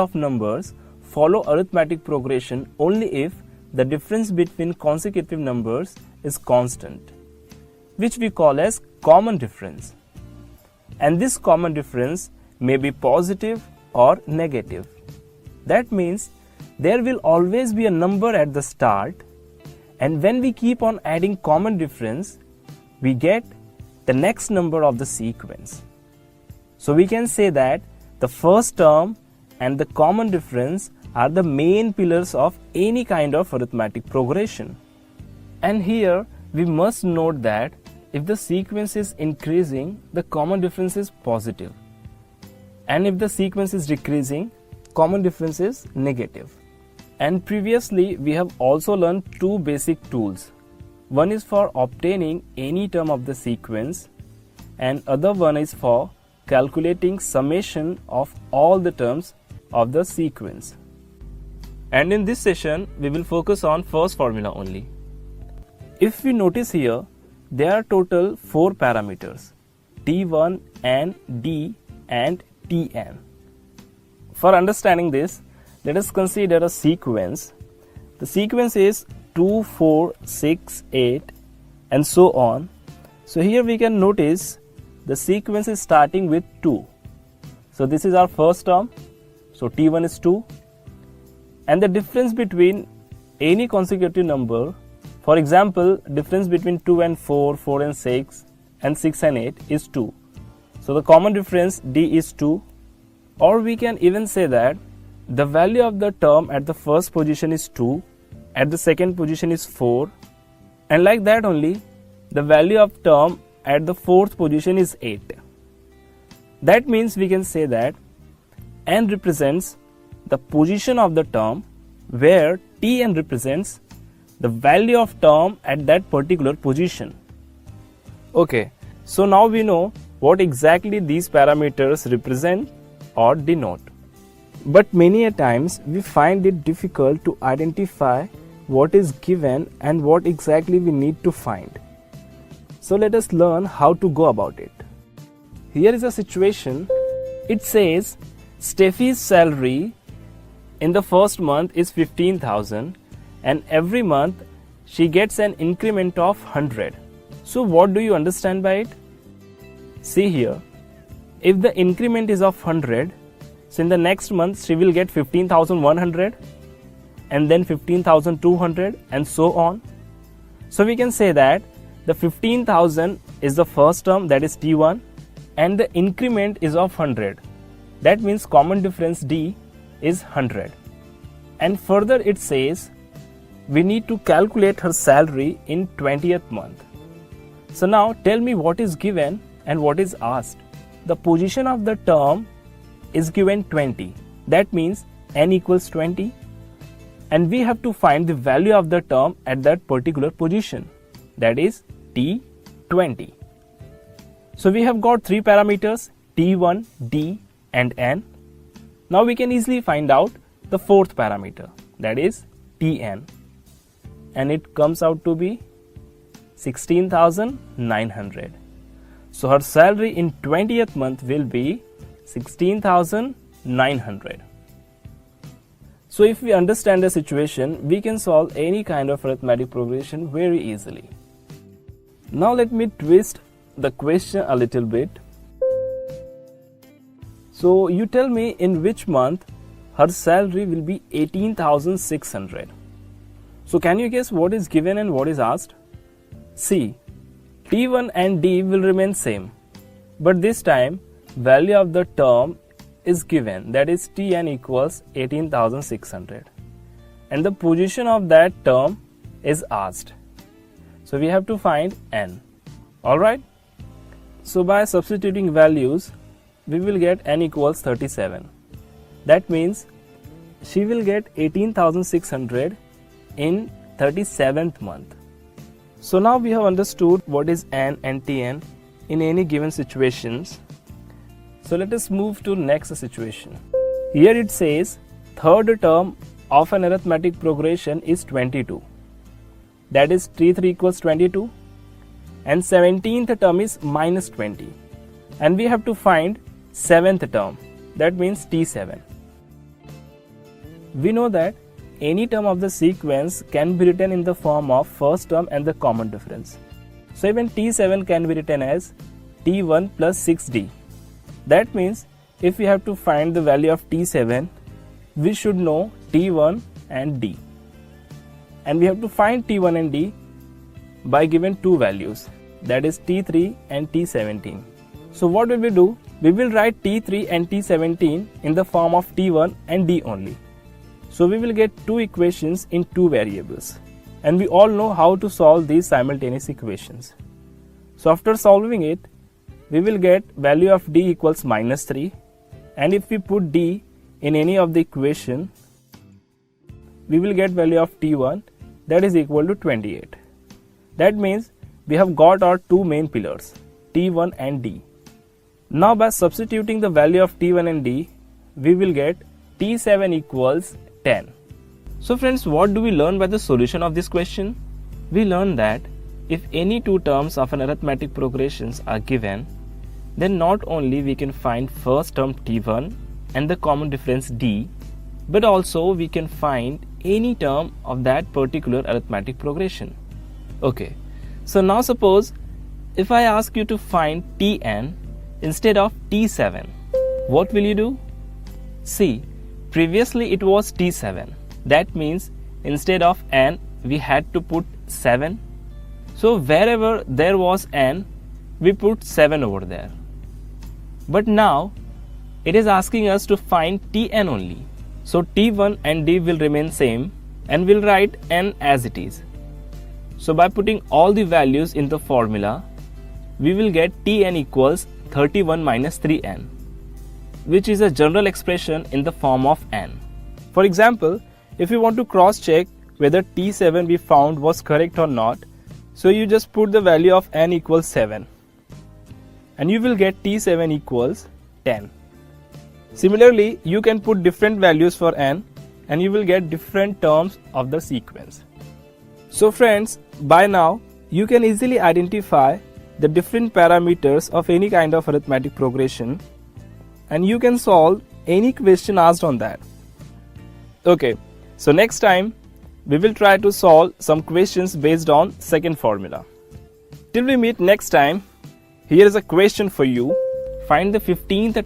of numbers follow arithmetic progression only if the difference between consecutive numbers is constant, which we call as common difference. And this common difference may be positive or negative. That means there will always be a number at the start, and when we keep on adding common difference, we get the next number of the sequence. So we can say that the first term and the common difference are the main pillars of any kind of arithmetic progression. And here we must note that if the sequence is increasing, the common difference is positive. And if the sequence is decreasing, common difference is negative. And previously we have also learned two basic tools. One is for obtaining any term of the sequence, and other one is for calculating summation of all the terms of the sequence. And in this session we will focus on first formula only. If we notice here, there are total 4 parameters: T1, N, D and Tn. For understanding this, let us consider a sequence. The sequence is 2, 4, 6, 8 and so on. So here we can notice the sequence is starting with 2. So this is our first term. So T1 is 2. And the difference between any consecutive number, for example, difference between 2 and 4, 4 and 6 and 6 and 8 is 2. So the common difference D is 2. Or we can even say that the value of the term at the first position is 2, at the second position is 4, and like that only the value of term at the fourth position is 8. That means we can say that N represents the position of the term, where Tn represents the value of term at that particular position. Okay, so now we know what exactly these parameters represent or denote. But many a times we find it difficult to identify what is given and what exactly we need to find. So let us learn how to go about it. Here is a situation. It says Steffi's salary in the first month is 15,000 and every month she gets an increment of 100. So what do you understand by it? See here, if the increment is of 100, so in the next month she will get 15,100 and then 15,200 and so on. So we can say that the 15,000 is the first term, that is T1, and the increment is of 100. That means common difference D is 100. And further it says we need to calculate her salary in 20th month. So now tell me what is given and what is asked. The position of the term is given 20. That means N equals 20. And we have to find the value of the term at that particular position. That is T20. So we have got 3 parameters, T1, D and N. Now we can easily find out the fourth parameter, that is Tn. And it comes out to be 16,900. So her salary in 20th month will be 16,900. So if we understand the situation, we can solve any kind of arithmetic progression very easily. Now let me twist the question a little bit. So you tell me in which month her salary will be 18,600. So can you guess what is given and what is asked? See, T1 and D will remain same, but this time value of the term is given, that is Tn equals 18,600, and the position of that term is asked. So we have to find N. Alright, so by substituting values we will get N equals 37. That means she will get 18,600 in 37th month. So now we have understood what is N and Tn in any given situations. So let us move to next situation. Here it says third term of an arithmetic progression is 22. That is T3 equals 22, and 17th term is minus 20. And we have to find 7th term, that means T7. We know that any term of the sequence can be written in the form of first term and the common difference. So even T7 can be written as T1 plus 6D. That means if we have to find the value of T7, we should know T1 and D. And we have to find T1 and D by given two values, that is T3 and T17. So what will we do? We will write T3 and T17 in the form of T1 and D only. So we will get two equations in two variables. And we all know how to solve these simultaneous equations. So after solving it, we will get value of D equals minus 3. And if we put D in any of the equation, we will get value of T1, that is equal to 28. That means we have got our two main pillars, T1 and D. Now by substituting the value of T1 and D, we will get T7 equals 10. So friends, what do we learn by the solution of this question? We learn that if any two terms of an arithmetic progressions are given, then not only we can find first term T1 and the common difference D, but also we can find any term of that particular arithmetic progression. Okay, so now suppose if I ask you to find Tn instead of T7, what will you do? See, previously it was T7. That means instead of n, we had to put 7. So wherever there was n, we put 7 over there. But now it is asking us to find Tn only. So T1 and D will remain same and we'll write n as it is. So by putting all the values in the formula, we will get Tn equals 31 minus 3n, which is a general expression in the form of n. For example, if you want to cross check whether T7 we found was correct or not, so you just put the value of n equals 7 and you will get T7 equals 10. Similarly, you can put different values for n and you will get different terms of the sequence. So friends, by now you can easily identify the different parameters of any kind of arithmetic progression and you can solve any question asked on that. Okay, so next time we will try to solve some questions based on second formula. Till we meet next time, here is a question for you. Find the 15th